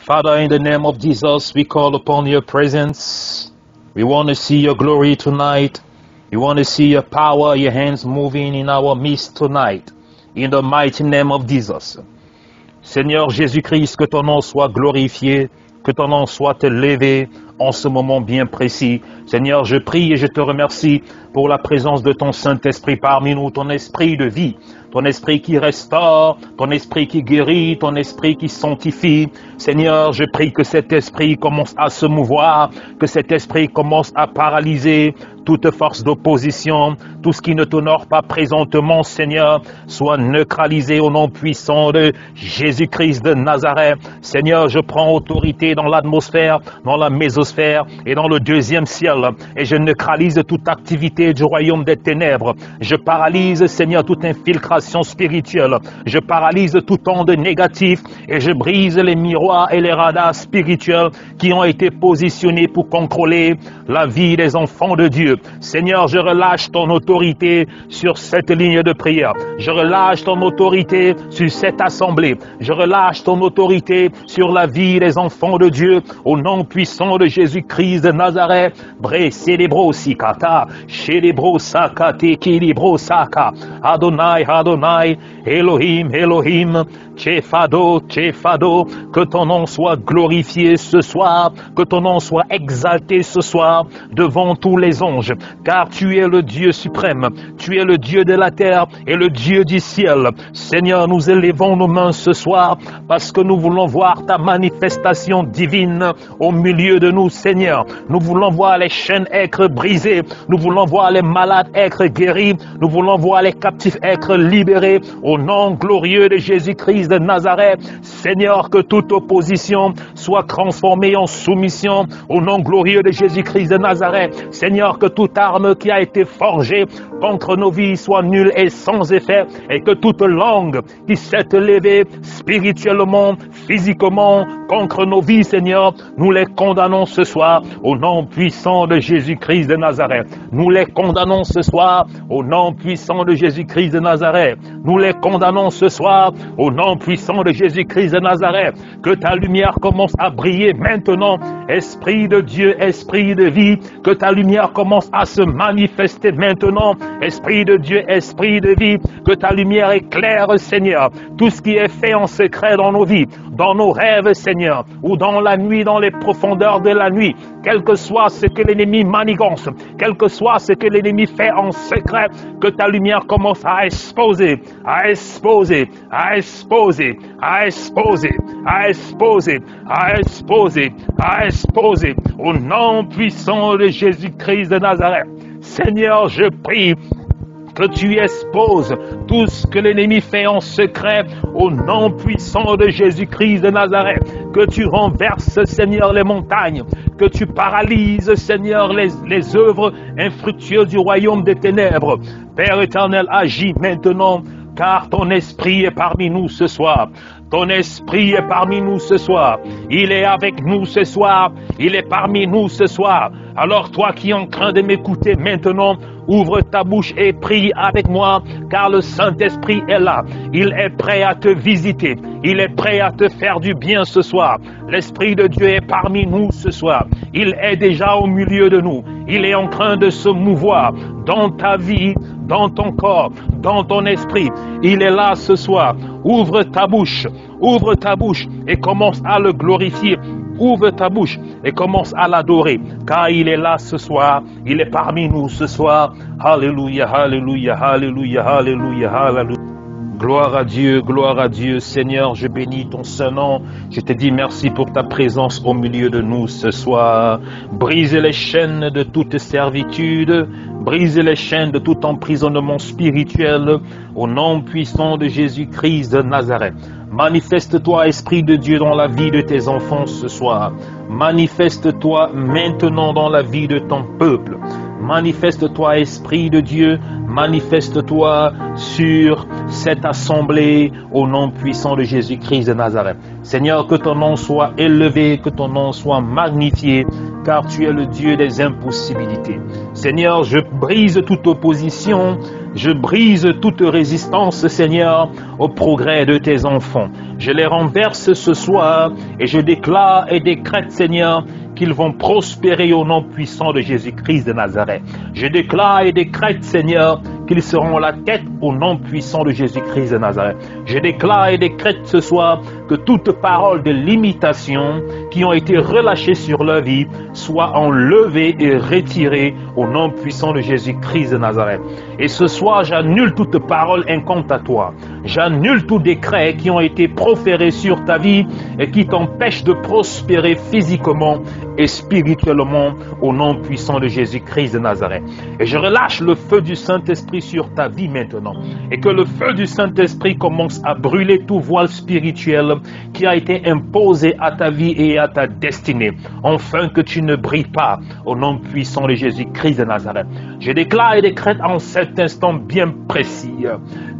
Father, in the name of Jesus, we call upon your presence. We want to see your glory tonight. We want to see your power, your hands moving in our midst tonight. In the mighty name of Jesus. Seigneur Jésus-Christ, que ton nom soit glorifié, que ton nom soit élevé en ce moment bien précis. Seigneur, je prie et je te remercie pour la présence de ton Saint-Esprit parmi nous, ton esprit de vie, ton esprit qui restaure, ton esprit qui guérit, ton esprit qui sanctifie. Seigneur, je prie que cet esprit commence à se mouvoir, que cet esprit commence à paralyser toute force d'opposition, tout ce qui ne t'honore pas présentement, Seigneur, soit neutralisé au nom puissant de Jésus-Christ de Nazareth. Seigneur, je prends autorité dans l'atmosphère, dans la mésosphère et dans le deuxième ciel, et je neutralise toute activité du royaume des ténèbres. Je paralyse, Seigneur, toute infiltration spirituelle. Je paralyse tout onde négatif et je brise les miroirs et les radars spirituels qui ont été positionnés pour contrôler la vie des enfants de Dieu. Seigneur, je relâche ton autorité sur cette ligne de prière. Je relâche ton autorité sur cette assemblée. Je relâche ton autorité sur la vie des enfants de Dieu. Au nom puissant de Jésus-Christ de Nazareth. Bre célébro sikata, célébro sakate kilibro saka. Adonai, Adonai, Elohim, Elohim, Tchefado, Tchefado. Que ton nom soit glorifié ce soir. Que ton nom soit exalté ce soir devant tous les anges. Car tu es le Dieu suprême, tu es le Dieu de la terre et le Dieu du ciel. Seigneur, nous élevons nos mains ce soir parce que nous voulons voir ta manifestation divine au milieu de nous, Seigneur. Nous voulons voir les chaînes être brisées, nous voulons voir les malades être guéris, nous voulons voir les captifs être libérés au nom glorieux de Jésus-Christ de Nazareth. Seigneur, que toute opposition soit transformée en soumission au nom glorieux de Jésus-Christ de Nazareth. Seigneur, que toute arme qui a été forgée contre nos vies soit nulle et sans effet, et que toute langue qui s'est élevée spirituellement, physiquement contre nos vies, Seigneur, nous les condamnons ce soir au nom puissant de Jésus-Christ de Nazareth. Nous les condamnons ce soir au nom puissant de Jésus-Christ de Nazareth. Nous les condamnons ce soir au nom puissant de Jésus-Christ de Nazareth. Que ta lumière commence à briller maintenant, Esprit de Dieu, Esprit de vie, que ta lumière commence à se manifester maintenant, Esprit de Dieu, Esprit de vie, que ta lumière éclaire, Seigneur, tout ce qui est fait en secret dans nos vies, dans nos rêves, Seigneur, ou dans la nuit, dans les profondeurs de la nuit, quel que soit ce que l'ennemi manigance, quel que soit ce que l'ennemi fait en secret, que ta lumière commence à exposer, à exposer, à exposer, à exposer, à exposer, à exposer, à exposer, au nom puissant de Jésus-Christ de Nazareth. Seigneur, je prie que tu exposes tout ce que l'ennemi fait en secret au nom puissant de Jésus-Christ de Nazareth. Que tu renverses, Seigneur, les montagnes. Que tu paralyses, Seigneur, les œuvres infructueuses du royaume des ténèbres. Père éternel, agis maintenant, car ton esprit est parmi nous ce soir. Ton esprit est parmi nous ce soir. Il est avec nous ce soir. Il est parmi nous ce soir. Alors toi qui es en train de m'écouter maintenant, ouvre ta bouche et prie avec moi, car le Saint-Esprit est là. Il est prêt à te visiter. Il est prêt à te faire du bien ce soir. L'Esprit de Dieu est parmi nous ce soir. Il est déjà au milieu de nous. Il est en train de se mouvoir dans ta vie, dans ton corps, dans ton esprit. Il est là ce soir. Ouvre ta bouche et commence à le glorifier. Ouvre ta bouche et commence à l'adorer, car il est là ce soir, il est parmi nous ce soir. Alléluia, alléluia, alléluia, alléluia, alléluia. Gloire à Dieu, Seigneur, je bénis ton Saint-Nom. Je te dis merci pour ta présence au milieu de nous ce soir. Brise les chaînes de toute servitude, brise les chaînes de tout emprisonnement spirituel, au nom puissant de Jésus-Christ de Nazareth. Manifeste-toi, Esprit de Dieu, dans la vie de tes enfants ce soir. Manifeste-toi maintenant dans la vie de ton peuple. Manifeste-toi, Esprit de Dieu, manifeste-toi sur cette assemblée au nom puissant de Jésus-Christ de Nazareth. Seigneur, que ton nom soit élevé, que ton nom soit magnifié, car tu es le Dieu des impossibilités. Seigneur, je brise toute opposition, Je brise toute résistance, Seigneur, au progrès de tes enfants. Je les renverse ce soir et je déclare et décrète, Seigneur, qu'ils vont prospérer au nom puissant de Jésus-Christ de Nazareth. Je déclare et décrète, Seigneur, qu'ils seront la tête au nom puissant de Jésus-Christ de Nazareth. Je déclare et décrète ce soir que toute parole de limitation qui ont été relâchées sur leur vie soit enlevée et retirée au nom puissant de Jésus-Christ de Nazareth. Et ce soir, j'annule toute parole incantatoire. J'annule tout décret qui ont été proférés sur ta vie et qui t'empêchent de prospérer physiquement et spirituellement au nom puissant de Jésus-Christ de Nazareth. Et je relâche le feu du Saint-Esprit sur ta vie maintenant. Et que le feu du Saint-Esprit commence à brûler tout voile spirituel qui a été imposé à ta vie et à ta destinée, afin que tu ne brilles pas au nom puissant de Jésus-Christ de Nazareth. Je déclare et décrète en cet instant bien précis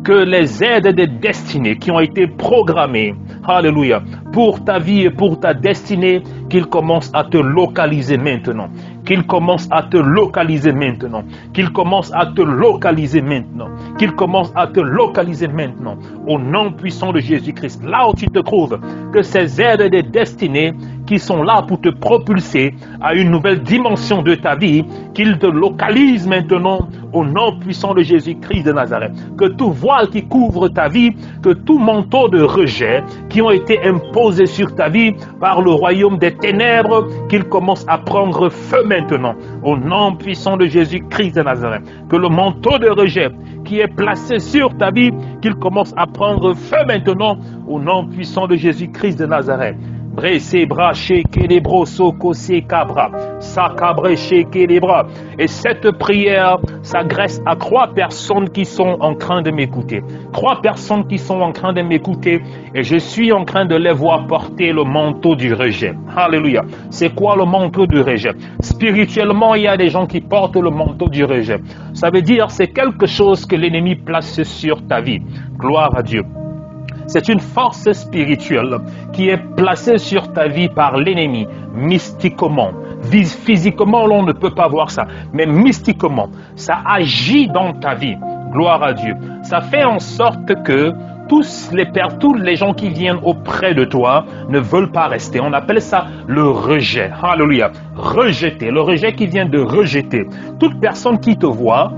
que les aides des destinées qui ont été programmées, alléluia, pour ta vie et pour ta destinée, qu'ils commencent à te localiser maintenant. Qu'il commence à te localiser maintenant. Qu'il commence à te localiser maintenant. Qu'il commence à te localiser maintenant. Au nom puissant de Jésus-Christ. Là où tu te trouves, que ces aides des destinées qui sont là pour te propulser à une nouvelle dimension de ta vie, qu'ils te localisent maintenant au nom puissant de Jésus-Christ de Nazareth. Que tout voile qui couvre ta vie, que tout manteau de rejet qui ont été imposés sur ta vie par le royaume des ténèbres, qu'il commence à prendre feu maintenant au nom puissant de Jésus-Christ de Nazareth. Que le manteau de rejet qui est placé sur ta vie, qu'il commence à prendre feu maintenant au nom puissant de Jésus-Christ de Nazareth. Et cette prière s'adresse à 3 personnes qui sont en train de m'écouter. 3 personnes qui sont en train de m'écouter et je suis en train de les voir porter le manteau du rejet. Alléluia. C'est quoi le manteau du rejet? Spirituellement, il y a des gens qui portent le manteau du rejet. Ça veut dire c'est quelque chose que l'ennemi place sur ta vie. Gloire à Dieu. C'est une force spirituelle qui est placée sur ta vie par l'ennemi, mystiquement. Physiquement, on ne peut pas voir ça, mais mystiquement, ça agit dans ta vie. Gloire à Dieu. Ça fait en sorte que tous les gens qui viennent auprès de toi ne veulent pas rester. On appelle ça le rejet. Alléluia. Rejeter. Le rejet qui vient de rejeter. Toute personne qui te voit,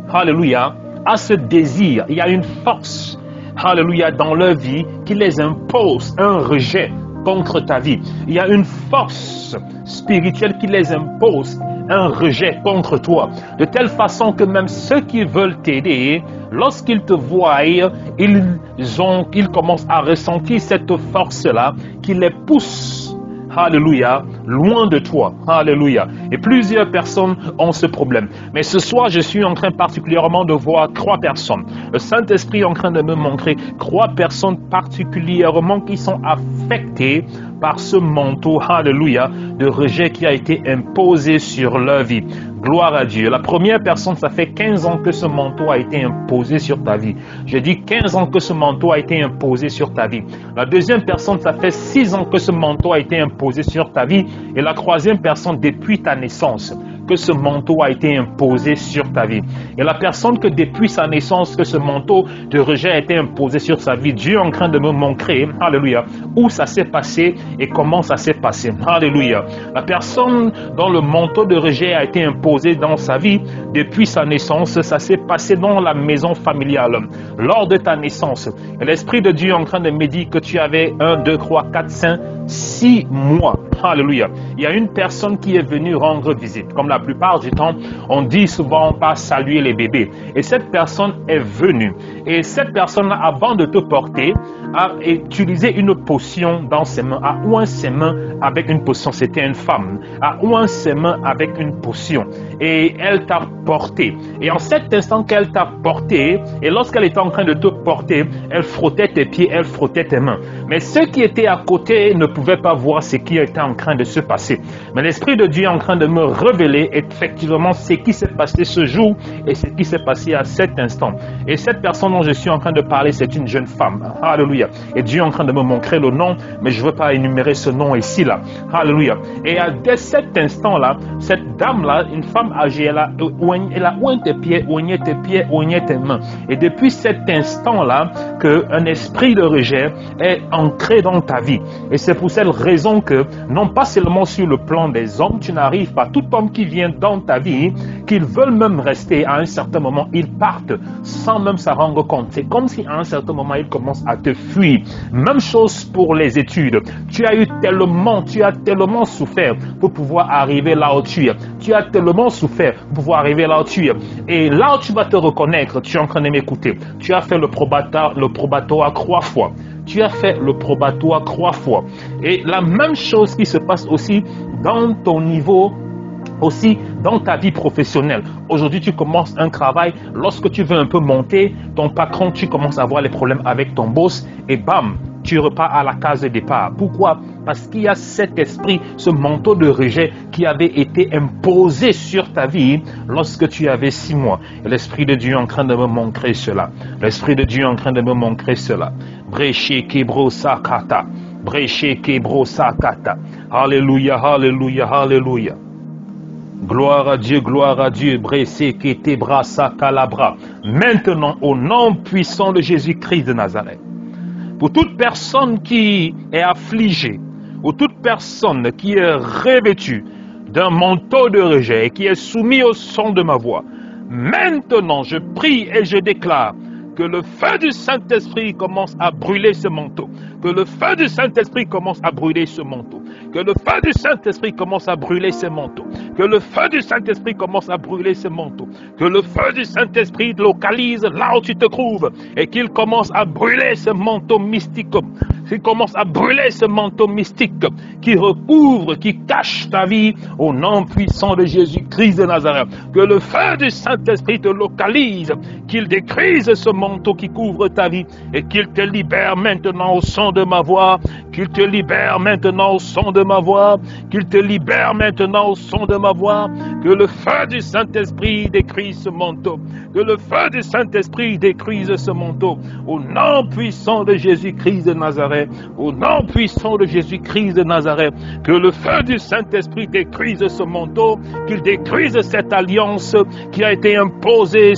alléluia, a ce désir. Il y a une force, alléluia, dans leur vie qui les impose un rejet contre ta vie. Il y a une force spirituelle qui les impose un rejet contre toi. De telle façon que même ceux qui veulent t'aider, lorsqu'ils te voient, ils commencent à ressentir cette force-là qui les pousse, alléluia, loin de toi. Alléluia. Et plusieurs personnes ont ce problème. Mais ce soir, je suis en train particulièrement de voir 3 personnes. Le Saint-Esprit est en train de me montrer 3 personnes particulièrement qui sont affectées par ce manteau, alléluia, de rejet qui a été imposé sur leur vie. Gloire à Dieu. La première personne, ça fait 15 ans que ce manteau a été imposé sur ta vie. Je dis 15 ans que ce manteau a été imposé sur ta vie. La deuxième personne, ça fait 6 ans que ce manteau a été imposé sur ta vie. Et la troisième personne, depuis ta naissance, que ce manteau a été imposé sur ta vie. Et la personne que depuis sa naissance, que ce manteau de rejet a été imposé sur sa vie, Dieu est en train de me montrer, alléluia, où ça s'est passé et comment ça s'est passé. Alléluia. La personne dont le manteau de rejet a été imposé dans sa vie, depuis sa naissance, ça s'est passé dans la maison familiale. Lors de ta naissance, l'Esprit de Dieu est en train de me dire que tu avais 1, 2, 3, 4, 5, 6 mois. Alléluia. Il y a une personne qui est venue rendre visite. Comme la plupart du temps, on dit souvent pas saluer les bébés. Et cette personne est venue. Et cette personne, avant de te porter, a utilisé une potion dans ses mains, a oint ses mains avec une potion. C'était une femme. A oint ses mains avec une potion. Et elle t'a porté. Et en cet instant qu'elle t'a porté, et lorsqu'elle était en train de te porter, elle frottait tes pieds, elle frottait tes mains. Mais ceux qui étaient à côté ne pouvaient pas voir ce qui était en train de se passer. Mais l'Esprit de Dieu est en train de me révéler effectivement ce qui s'est passé ce jour et ce qui s'est passé à cet instant. Et cette personne dont je suis en train de parler, c'est une jeune femme. Alléluia. Et Dieu est en train de me montrer le nom, mais je ne veux pas énumérer ce nom ici, là. Alléluia. Et dès cet instant-là, cette dame-là, une femme âgée, elle a oigné tes pieds, oigné tes mains. Et depuis cet instant-là, qu'un esprit de rejet est ancré dans ta vie. Et c'est pour cette raison que, non pas seulement sur le plan des hommes, tu n'arrives pas. Tout homme qui vient dans ta vie, qu'ils veulent même rester à un certain moment, ils partent sans même s'en rendre compte. C'est comme si à un certain moment, ils commencent à te fuir. Même chose pour les études. Tu as tellement souffert pour pouvoir arriver là où tu es. Tu as tellement souffert pour pouvoir arriver là où tu es. Et là où tu vas te reconnaître, tu es en train de m'écouter. Tu as fait le probatoire 3 fois. Tu as fait le probatoire 3 fois. Et la même chose qui se passe aussi dans ton niveau, aussi dans ta vie professionnelle. Aujourd'hui, tu commences un travail. Lorsque tu veux un peu monter, ton patron, tu commences à avoir les problèmes avec ton boss et bam, tu repars à la case de départ. Pourquoi? Parce qu'il y a cet esprit, ce manteau de rejet qui avait été imposé sur ta vie lorsque tu avais 6 mois. Et l'Esprit de Dieu est en train de me montrer cela. L'Esprit de Dieu est en train de me montrer cela. Breché kebro sakata. Breché kebro sakata. Alléluia, alléluia, alléluia. Gloire à Dieu, Bressé, Kété, Brassa, Calabra. Maintenant, au nom puissant de Jésus-Christ de Nazareth, pour toute personne qui est affligée, ou toute personne qui est revêtue d'un manteau de rejet et qui est soumise au son de ma voix, maintenant, je prie et je déclare que le feu du Saint-Esprit commence à brûler ce manteau. Que le feu du Saint-Esprit commence à brûler ce manteau. Que le feu du Saint-Esprit commence à brûler ce manteau. Que le feu du Saint-Esprit commence à brûler ce manteau. Que le feu du Saint-Esprit localise là où tu te trouves et qu'il commence à brûler ce manteau mystique. Qu'il commence à brûler ce manteau mystique qui recouvre, qui cache ta vie au nom puissant de Jésus-Christ de Nazareth. Que le feu du Saint-Esprit te localise, qu'il détruise ce manteau qui couvre ta vie et qu'il te libère maintenant au son de ma voix. Qu'il te libère maintenant au son de ma voix. Qu'il te libère maintenant au son de ma voix. Que le feu du Saint-Esprit détruise ce manteau. Que le feu du Saint-Esprit détruise ce manteau. Au nom puissant de Jésus-Christ de Nazareth. Au nom puissant de Jésus-Christ de Nazareth. Que le feu du Saint-Esprit détruise ce manteau. Qu'il détruise cette alliance qui a été imposée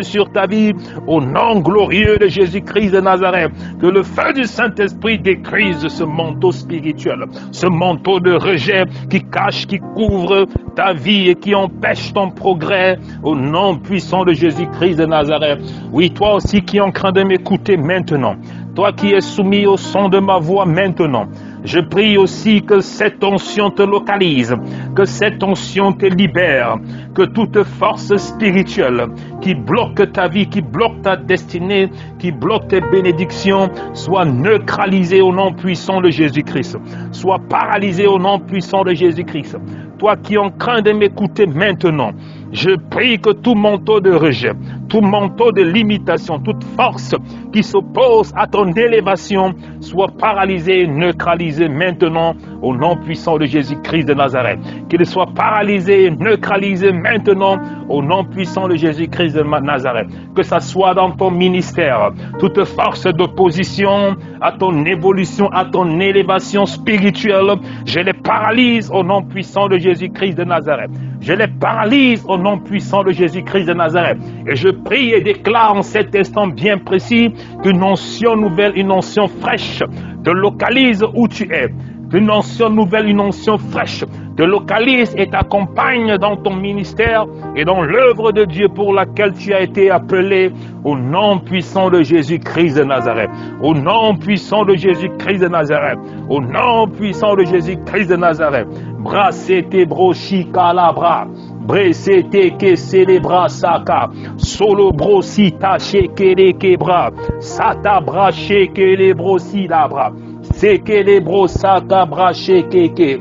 sur ta vie. Au nom glorieux de Jésus-Christ de Nazareth. Que le feu du Saint-Esprit détruise ce manteau spirituel. Ce manteau de rejet qui cache, qui couvre ta vie et qui empêche ton progrès. Au nom puissant de Jésus-Christ de Nazareth. Oui, toi aussi qui es en train de m'écouter maintenant. Toi qui es soumis au son de ma voix maintenant. Je prie aussi que cette onction te localise, que cette onction te libère, que toute force spirituelle qui bloque ta vie, qui bloque ta destinée, qui bloque tes bénédictions, soit neutralisée au nom puissant de Jésus-Christ, soit paralysée au nom puissant de Jésus-Christ. Toi qui es en train de m'écouter maintenant, je prie que tout manteau de rejet, tout manteau de limitation, toute force qui s'oppose à ton élévation soit paralysé, neutralisé maintenant au nom puissant de Jésus-Christ de Nazareth. Qu'il soit paralysé, neutralisé maintenant au nom puissant de Jésus-Christ de Nazareth. Que ça soit dans ton ministère, toute force d'opposition à ton évolution, à ton élévation spirituelle, je les paralyse au nom puissant de Jésus-Christ de Nazareth. Je les paralyse au nom puissant de Jésus-Christ de Nazareth. Et je prie et déclare en cet instant bien précis qu'une onction nouvelle, une onction fraîche te localise où tu es. Une onction nouvelle, une onction fraîche te localise et t'accompagne dans ton ministère et dans l'œuvre de Dieu pour laquelle tu as été appelé au nom puissant de Jésus-Christ de Nazareth. Au nom puissant de Jésus-Christ de Nazareth. Au nom puissant de Jésus-Christ de Nazareth. Brassete brochi calabra. Bresete que célébra saka. Solo brosita shekele kebra. Sata brache que les brosi labra. Seke les brosaka brache keke.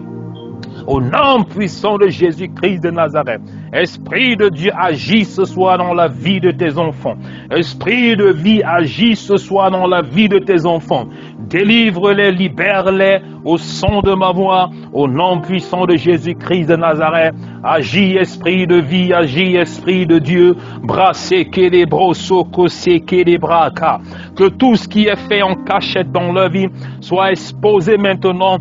Au nom puissant de Jésus-Christ de Nazareth. Esprit de Dieu, agis ce soir dans la vie de tes enfants. Esprit de vie, agis ce soir dans la vie de tes enfants. Délivre-les, libère-les au son de ma voix, au nom puissant de Jésus-Christ de Nazareth. Agis, esprit de vie, agis, esprit de Dieu. Brassez les brosso, les braka. Que tout ce qui est fait en cachette dans leur vie soit exposé maintenant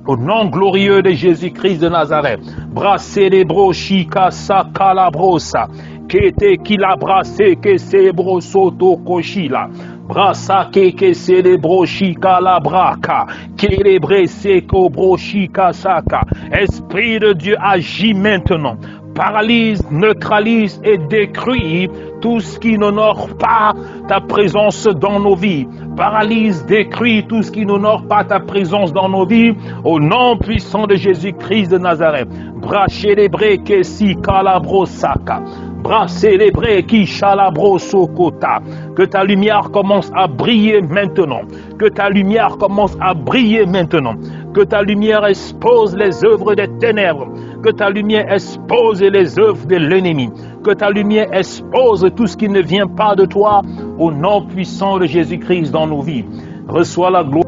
au nom glorieux de Jésus-Christ de Nazareth. Brassez les brochika, sakalabrosa. Kete kila brassé que se brosoto koshila. Brasa que se le brochika la braka. Kélébré seko brochika saka. Esprit de Dieu, agis maintenant. Paralyse, neutralise et détruit tout ce qui n'honore pas ta présence dans nos vies. Paralyse, détruit tout ce qui n'honore pas ta présence dans nos vies. Au nom puissant de Jésus-Christ de Nazareth. Bras célébré que si calabrosaka. Bras célébré qui chalabrosokota. Que ta lumière commence à briller maintenant. Que ta lumière commence à briller maintenant. Que ta lumière expose les œuvres des ténèbres. Que ta lumière expose les œuvres de l'ennemi. Que ta lumière expose tout ce qui ne vient pas de toi. Au nom puissant de Jésus-Christ dans nos vies. Reçois la gloire.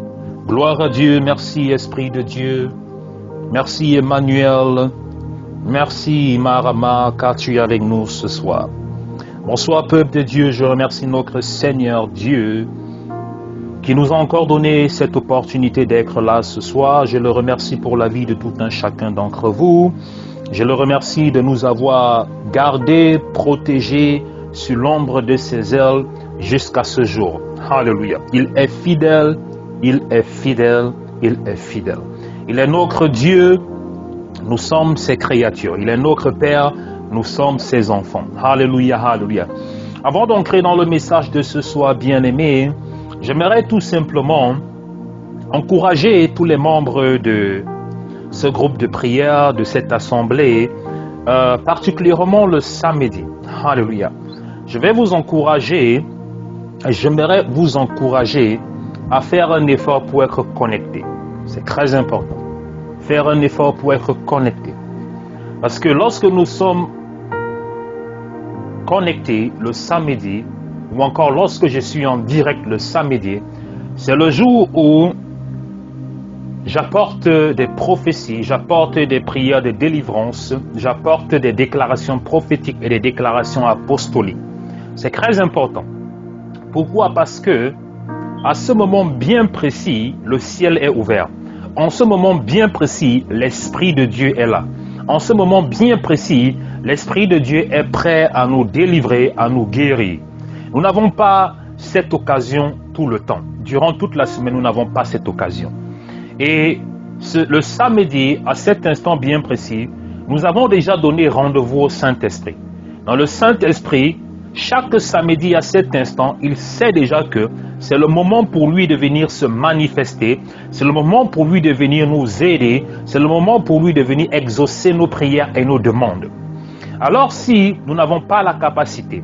Gloire à Dieu. Merci Esprit de Dieu. Merci Emmanuel. Merci Marama car tu es avec nous ce soir. Bonsoir peuple de Dieu. Je remercie notre Seigneur Dieu qui nous a encore donné cette opportunité d'être là ce soir. Je le remercie pour la vie de tout un chacun d'entre vous. Je le remercie de nous avoir gardés, protégés sous l'ombre de ses ailes jusqu'à ce jour. Alléluia. Il est fidèle, il est fidèle, il est fidèle. Il est notre Dieu, nous sommes ses créatures. Il est notre Père, nous sommes ses enfants. Alléluia, alléluia. Avant d'entrer dans le message de ce soir, bien-aimé, j'aimerais tout simplement encourager tous les membres de ce groupe de prière, de cette assemblée, particulièrement le samedi. Alléluia. Je vais vous encourager, j'aimerais vous encourager à faire un effort pour être connecté. C'est très important. Faire un effort pour être connecté. Parce que lorsque nous sommes connectés le samedi, ou encore lorsque je suis en direct le samedi, c'est le jour où j'apporte des prophéties, j'apporte des prières de délivrance, j'apporte des déclarations prophétiques et des déclarations apostoliques. C'est très important. Pourquoi? Parce que à ce moment bien précis, le ciel est ouvert. En ce moment bien précis, l'Esprit de Dieu est là. En ce moment bien précis, l'Esprit de Dieu est prêt à nous délivrer, à nous guérir. Nous n'avons pas cette occasion tout le temps. Durant toute la semaine, nous n'avons pas cette occasion. Et le samedi, à cet instant bien précis, nous avons déjà donné rendez-vous au Saint-Esprit. Dans le Saint-Esprit, chaque samedi à cet instant, il sait déjà que c'est le moment pour lui de venir se manifester, c'est le moment pour lui de venir nous aider, c'est le moment pour lui de venir exaucer nos prières et nos demandes. Alors si nous n'avons pas la capacité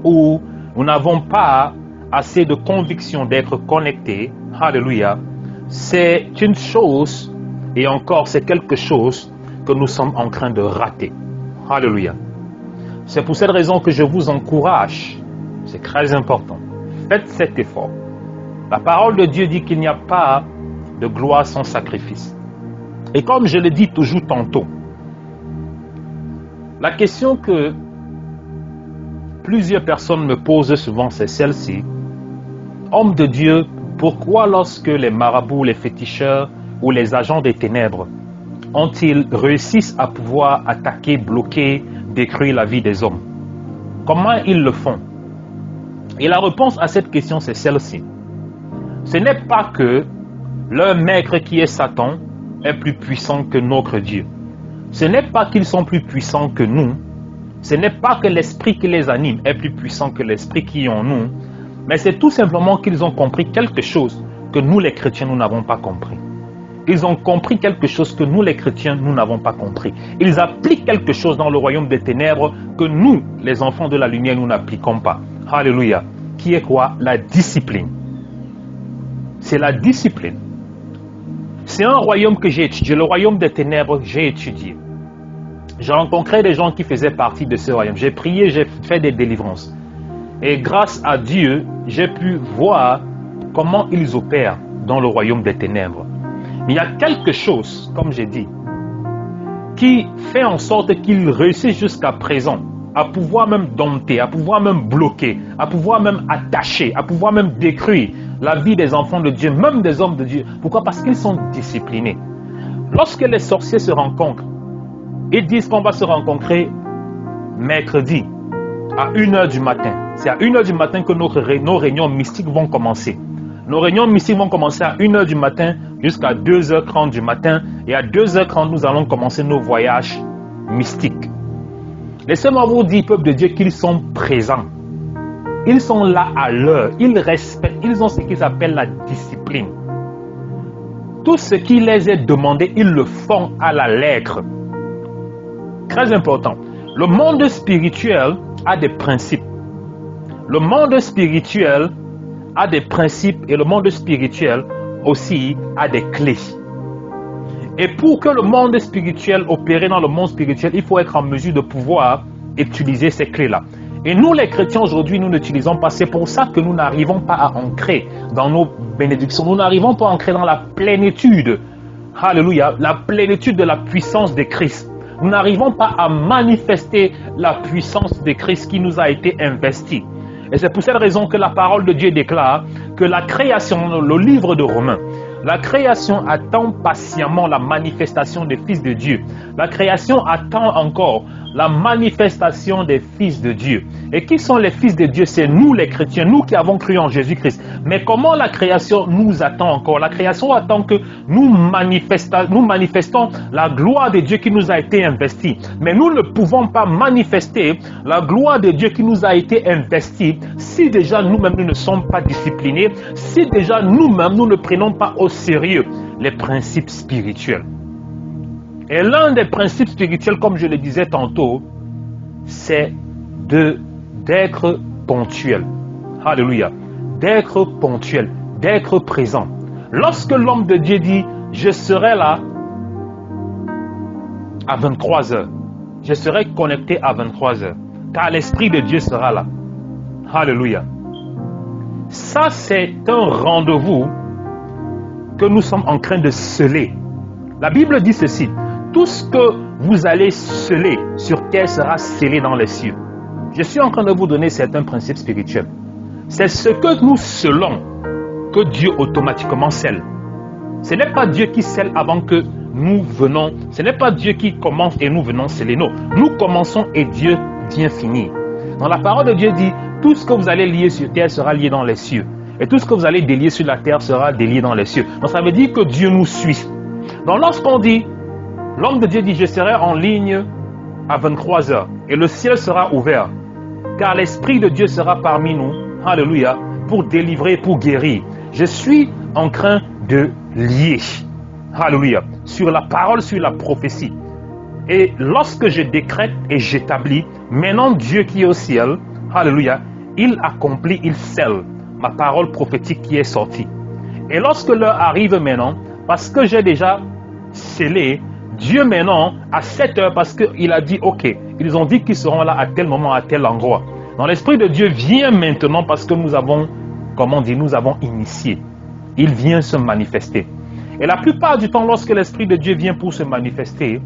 ou nous n'avons pas assez de conviction d'être connectés, alléluia, c'est une chose, et encore c'est quelque chose que nous sommes en train de rater. Alléluia. C'est pour cette raison que je vous encourage, c'est très important, faites cet effort. La parole de Dieu dit qu'il n'y a pas de gloire sans sacrifice. Et comme je le dis toujours tantôt, la question que plusieurs personnes me posent souvent, c'est celle-ci. Homme de Dieu, pourquoi lorsque les marabouts, les féticheurs ou les agents des ténèbres ont-ils réussi à pouvoir attaquer, bloquer, détruire la vie des hommes? Comment ils le font? Et la réponse à cette question, c'est celle-ci. Ce n'est pas que leur maître qui est Satan est plus puissant que notre Dieu. Ce n'est pas qu'ils sont plus puissants que nous. Ce n'est pas que l'esprit qui les anime est plus puissant que l'esprit qui est en nous. Mais c'est tout simplement qu'ils ont compris quelque chose que nous les chrétiens, nous n'avons pas compris. Ils ont compris quelque chose que nous les chrétiens, nous n'avons pas compris. Ils appliquent quelque chose dans le royaume des ténèbres que nous, les enfants de la lumière, nous n'appliquons pas. Alléluia. Qui est quoi? La discipline. C'est la discipline. C'est un royaume que j'ai étudié, le royaume des ténèbres, j'ai étudié. J'ai rencontré des gens qui faisaient partie de ce royaume. J'ai prié, j'ai fait des délivrances. Et grâce à Dieu, j'ai pu voir comment ils opèrent dans le royaume des ténèbres. Mais il y a quelque chose, comme j'ai dit, qui fait en sorte qu'ils réussissent jusqu'à présent à pouvoir même dompter, à pouvoir même bloquer, à pouvoir même attacher, à pouvoir même détruire la vie des enfants de Dieu, même des hommes de Dieu. Pourquoi? Parce qu'ils sont disciplinés. Lorsque les sorciers se rencontrent, ils disent qu'on va se rencontrer mercredi à 1h du matin. C'est à 1h du matin que nos réunions mystiques vont commencer. Nos réunions mystiques vont commencer à 1h du matin jusqu'à 2h30 du matin. Et à 2h30, nous allons commencer nos voyages mystiques. Laissez-moi vous dire, peuple de Dieu, qu'ils sont présents. Ils sont là à l'heure. Ils respectent. Ils ont ce qu'ils appellent la discipline. Tout ce qui les est demandé, ils le font à la lettre. Très important. Le monde spirituel a des principes. Le monde spirituel a des principes et le monde spirituel aussi a des clés. Et pour que le monde spirituel opère dans le monde spirituel, il faut être en mesure de pouvoir utiliser ces clés-là. Et nous, les chrétiens, aujourd'hui, nous n'utilisons pas. C'est pour ça que nous n'arrivons pas à ancrer dans nos bénédictions. Nous n'arrivons pas à ancrer dans la plénitude. Alléluia. La plénitude de la puissance de Christ. Nous n'arrivons pas à manifester la puissance de Christ qui nous a été investie. Et c'est pour cette raison que la parole de Dieu déclare que la création, le livre de Romains, la création attend patiemment la manifestation des fils de Dieu. La création attend encore la manifestation des fils de Dieu. Et qui sont les fils de Dieu? C'est nous les chrétiens, nous qui avons cru en Jésus-Christ. Mais comment la création nous attend encore? La création attend que nous manifestons la gloire de Dieu qui nous a été investie. Mais nous ne pouvons pas manifester la gloire de Dieu qui nous a été investie si déjà nous-mêmes nous ne sommes pas disciplinés, si déjà nous-mêmes nous ne prenons pas au sérieux les principes spirituels. Et l'un des principes spirituels, comme je le disais tantôt, c'est d'être ponctuel. Alléluia. D'être ponctuel, d'être présent. Lorsque l'homme de Dieu dit, je serai là à 23h, je serai connecté à 23h, car l'Esprit de Dieu sera là. Alléluia. Ça, c'est un rendez-vous que nous sommes en train de sceller. La Bible dit ceci: tout ce que vous allez sceller sur terre sera scellé dans les cieux. Je suis en train de vous donner certains principes spirituels. C'est ce que nous scellons que Dieu automatiquement scelle. Ce n'est pas Dieu qui scelle avant que nous venons. Ce n'est pas Dieu qui commence et nous venons sceller. Non, nous commençons et Dieu vient finir. Dans la parole de Dieu dit, tout ce que vous allez lier sur terre sera lié dans les cieux. Et tout ce que vous allez délier sur la terre sera délié dans les cieux. Donc ça veut dire que Dieu nous suit. Donc lorsqu'on dit, l'homme de Dieu dit, je serai en ligne à 23h et le ciel sera ouvert, car l'Esprit de Dieu sera parmi nous, alléluia, pour délivrer, pour guérir. Je suis en train de lier, alléluia, sur la parole, sur la prophétie. Et lorsque je décrète et j'établis, maintenant Dieu qui est au ciel, alléluia, il accomplit, il scelle ma parole prophétique qui est sortie. Et lorsque l'heure arrive maintenant, parce que j'ai déjà scellé, Dieu maintenant, à 7 heures, parce qu'il a dit, ok, ils ont dit qu'ils seront là à tel moment, à tel endroit. Donc l'Esprit de Dieu vient maintenant parce que nous avons, comment on dit, nous avons initié. Il vient se manifester. Et la plupart du temps, lorsque l'Esprit de Dieu vient pour se manifester,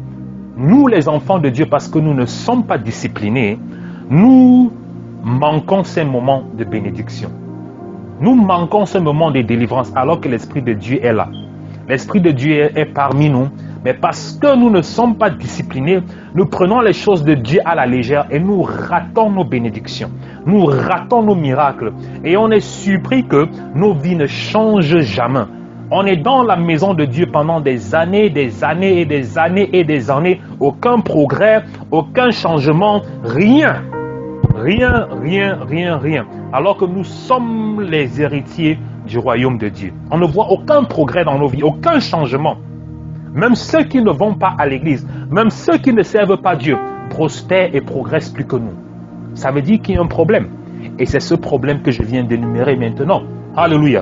nous les enfants de Dieu, parce que nous ne sommes pas disciplinés, nous manquons ces moments de bénédiction. Nous manquons ce moment de délivrance alors que l'Esprit de Dieu est là. L'Esprit de Dieu est parmi nous, mais parce que nous ne sommes pas disciplinés, nous prenons les choses de Dieu à la légère et nous ratons nos bénédictions. Nous ratons nos miracles. Et on est surpris que nos vies ne changent jamais. On est dans la maison de Dieu pendant des années, des années et des années et des années. Aucun progrès, aucun changement, rien. Rien, rien, rien, rien. Alors que nous sommes les héritiers du royaume de Dieu. On ne voit aucun progrès dans nos vies, aucun changement. Même ceux qui ne vont pas à l'église, même ceux qui ne servent pas Dieu, prospèrent et progressent plus que nous. Ça veut dire qu'il y a un problème. Et c'est ce problème que je viens d'énumérer maintenant. Alléluia.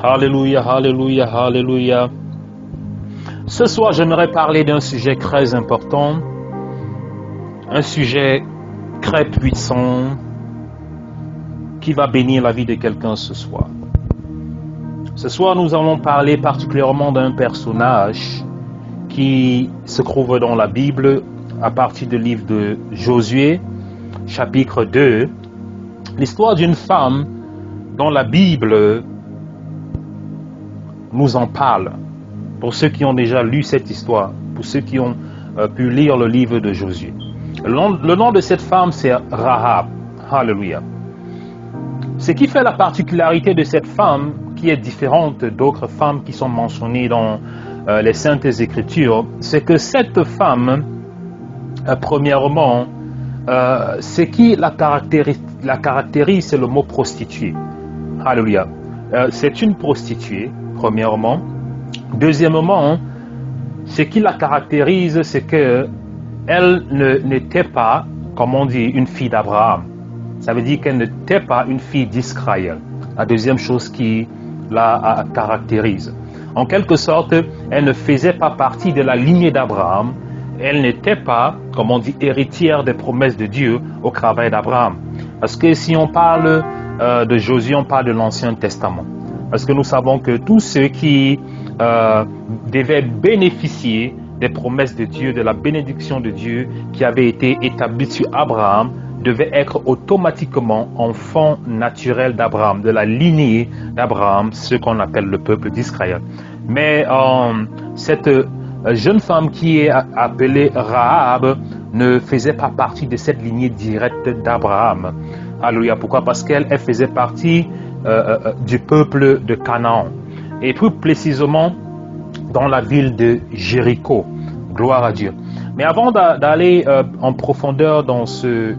Alléluia, alléluia, alléluia. Ce soir, j'aimerais parler d'un sujet très important, un sujet très puissant qui va bénir la vie de quelqu'un ce soir. Ce soir, nous allons parler particulièrement d'un personnage qui se trouve dans la Bible à partir du livre de Josué, chapitre 2, l'histoire d'une femme dont la Bible nous en parle. Pour ceux qui ont déjà lu cette histoire, pour ceux qui ont pu lire le livre de Josué. Le nom de cette femme, c'est Rahab. Alléluia. Ce qui fait la particularité de cette femme, qui est différente d'autres femmes qui sont mentionnées dans les Saintes Écritures, c'est que cette femme, premièrement, ce qui la caractérise, c'est le mot prostituée. Alléluia. C'est une prostituée, premièrement. Deuxièmement, ce qui la caractérise, c'est que elle n'était pas, comme on dit, une fille d'Abraham. Ça veut dire qu'elle n'était pas une fille d'Israël. La deuxième chose qui la caractérise. En quelque sorte, elle ne faisait pas partie de la lignée d'Abraham. Elle n'était pas, comme on dit, héritière des promesses de Dieu au travail d'Abraham. Parce que si on parle de Josué, on parle de l'Ancien Testament. Parce que nous savons que tous ceux qui devaient bénéficier des promesses de Dieu, de la bénédiction de Dieu qui avait été établie sur Abraham, devaient être automatiquement enfants naturels d'Abraham, de la lignée d'Abraham, ce qu'on appelle le peuple d'Israël. Mais cette jeune femme qui est appelée Rahab ne faisait pas partie de cette lignée directe d'Abraham. Alléluia. Pourquoi? Parce qu'elle faisait partie du peuple de Canaan. Et plus précisément dans la ville de Jéricho. Gloire à Dieu. Mais avant d'aller en profondeur dans ce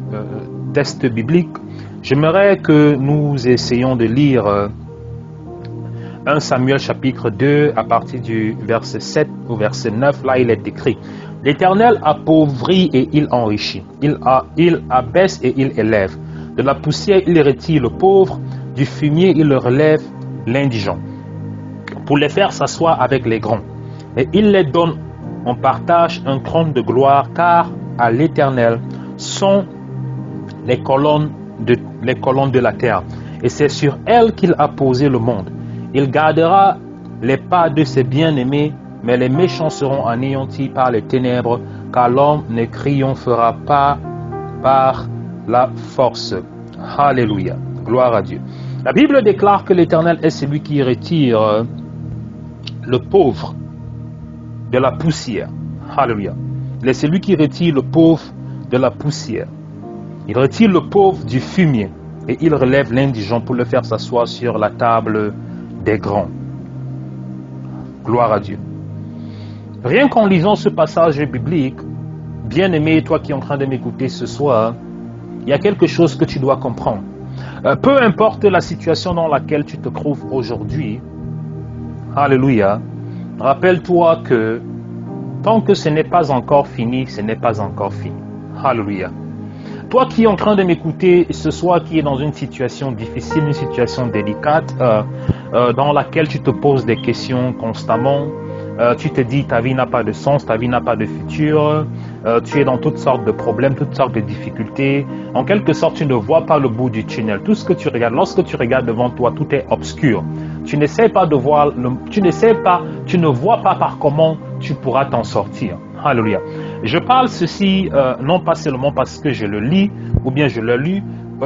texte biblique, j'aimerais que nous essayions de lire 1 Samuel chapitre 2 à partir du verset 7 au verset 9. Là, il est écrit: L'Éternel appauvrit et il enrichit. Il abaisse et il élève. De la poussière, il retire le pauvre. Du fumier, il relève l'indigent, pour les faire s'asseoir avec les grands. Et il les donne en partage un trône de gloire, car à l'Éternel sont les colonnes de la terre. Et c'est sur elles qu'il a posé le monde. Il gardera les pas de ses bien-aimés, mais les méchants seront anéantis par les ténèbres, car l'homme ne triomphera pas par la force. Alléluia. Gloire à Dieu. La Bible déclare que l'Éternel est celui qui retire le pauvre de la poussière. Alléluia. Il est celui qui retire le pauvre de la poussière. Il retire le pauvre du fumier et il relève l'indigent pour le faire s'asseoir sur la table des grands. Gloire à Dieu. Rien qu'en lisant ce passage biblique, bien-aimé, toi qui es en train de m'écouter ce soir, il y a quelque chose que tu dois comprendre. Peu importe la situation dans laquelle tu te trouves aujourd'hui, alléluia, rappelle-toi que tant que ce n'est pas encore fini, ce n'est pas encore fini. Alléluia. Toi qui es en train de m'écouter ce soir, qui est dans une situation difficile, une situation délicate, dans laquelle tu te poses des questions constamment, tu te dis ta vie n'a pas de sens, ta vie n'a pas de futur, tu es dans toutes sortes de problèmes, toutes sortes de difficultés. En quelque sorte, tu ne vois pas le bout du tunnel. Tout ce que tu regardes, lorsque tu regardes devant toi, tout est obscur. Tu ne sais pas de voir, tu ne vois pas par comment tu pourras t'en sortir. Alléluia. Je parle ceci non pas seulement parce que je le lis ou bien je le lis,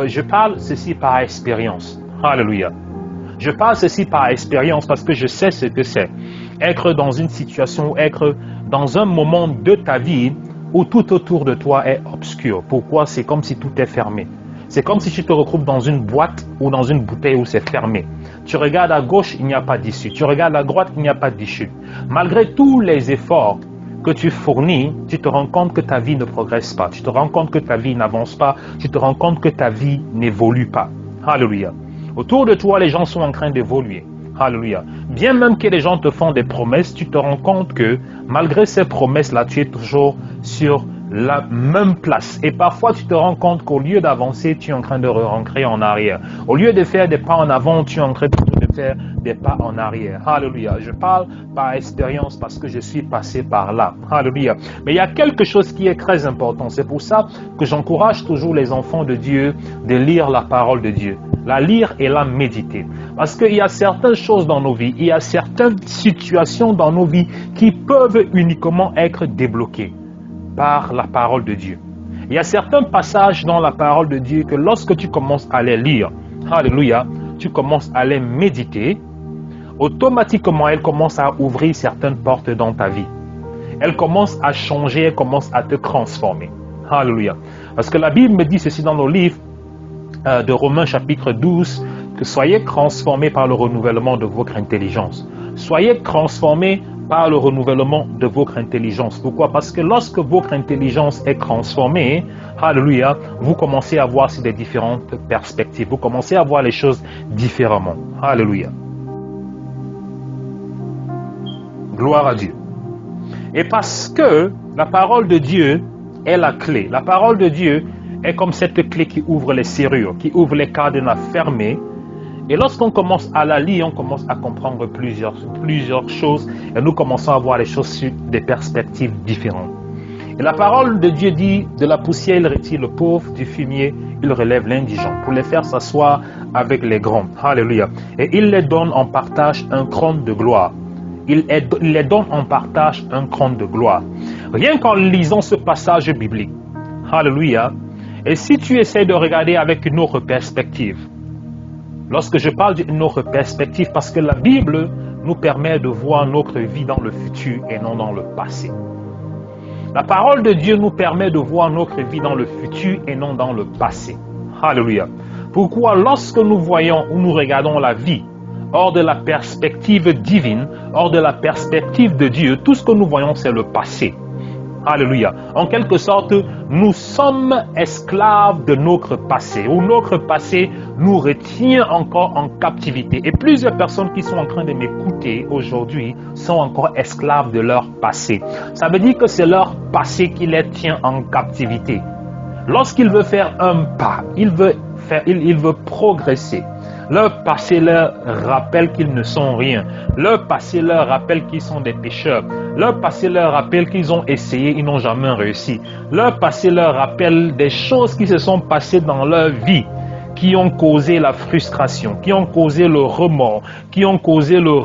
je parle ceci par expérience. Alléluia. Je parle ceci par expérience parce que je sais ce que c'est. Être dans une situation, être dans un moment de ta vie où tout autour de toi est obscur. Pourquoi? C'est comme si tout est fermé. C'est comme si tu te retrouves dans une boîte ou dans une bouteille où c'est fermé. Tu regardes à gauche, il n'y a pas d'issue. Tu regardes à droite, il n'y a pas d'issue. Malgré tous les efforts que tu fournis, tu te rends compte que ta vie ne progresse pas. Tu te rends compte que ta vie n'avance pas. Tu te rends compte que ta vie n'évolue pas. Alléluia. Autour de toi, les gens sont en train d'évoluer. Alléluia. Bien même que les gens te font des promesses, tu te rends compte que malgré ces promesses-là, tu es toujours sur la même place. Et parfois, tu te rends compte qu'au lieu d'avancer, tu es en train de rentrer en arrière. Au lieu de faire des pas en avant, tu es en train de faire des pas en arrière. Alléluia. Je parle par expérience parce que je suis passé par là. Alléluia. Mais il y a quelque chose qui est très important. C'est pour ça que j'encourage toujours les enfants de Dieu de lire la parole de Dieu. La lire et la méditer. Parce qu'il y a certaines choses dans nos vies, il y a certaines situations dans nos vies qui peuvent uniquement être débloquées par la parole de Dieu. Il y a certains passages dans la parole de Dieu que lorsque tu commences à les lire, alléluia, tu commences à les méditer, automatiquement elles commencent à ouvrir certaines portes dans ta vie. Elles commencent à changer, elles commencent à te transformer. Alléluia. Parce que la Bible me dit ceci dans nos livres de Romains chapitre 12, que soyez transformés par le renouvellement de votre intelligence. Soyez transformés par le renouvellement de votre intelligence. Pourquoi? Parce que lorsque votre intelligence est transformée, alléluia, vous commencez à voir sur des différentes perspectives. Vous commencez à voir les choses différemment. Alléluia. Gloire à Dieu. Et parce que la parole de Dieu est la clé. La parole de Dieu est comme cette clé qui ouvre les serrures, qui ouvre les cadenas fermés. Et lorsqu'on commence à la lire, on commence à comprendre plusieurs choses et nous commençons à voir les choses sur des perspectives différentes. Et la parole de Dieu dit, de la poussière il retire le pauvre, du fumier il relève l'indigent, pour les faire s'asseoir avec les grands. Alléluia. Et il les donne en partage un trône de gloire. Il les donne en partage un trône de gloire. Rien qu'en lisant ce passage biblique, alléluia, et si tu essaies de regarder avec une autre perspective, lorsque je parle d'une autre perspective, parce que la Bible nous permet de voir notre vie dans le futur et non dans le passé. La parole de Dieu nous permet de voir notre vie dans le futur et non dans le passé. Alléluia. Pourquoi lorsque nous voyons ou nous regardons la vie hors de la perspective divine, hors de la perspective de Dieu, tout ce que nous voyons c'est le passé. Alléluia. En quelque sorte, nous sommes esclaves de notre passé, ou notre passé nous retient encore en captivité. Et plusieurs personnes qui sont en train de m'écouter aujourd'hui sont encore esclaves de leur passé. Ça veut dire que c'est leur passé qui les tient en captivité. Lorsqu'il veut faire un pas, il veut progresser. Leur passé leur rappelle qu'ils ne sont rien. Leur passé leur rappelle qu'ils sont des pécheurs. Leur passé leur rappelle qu'ils ont essayé, ils n'ont jamais réussi. Leur passé leur rappelle des choses qui se sont passées dans leur vie, qui ont causé la frustration, qui ont causé le remords, qui ont causé le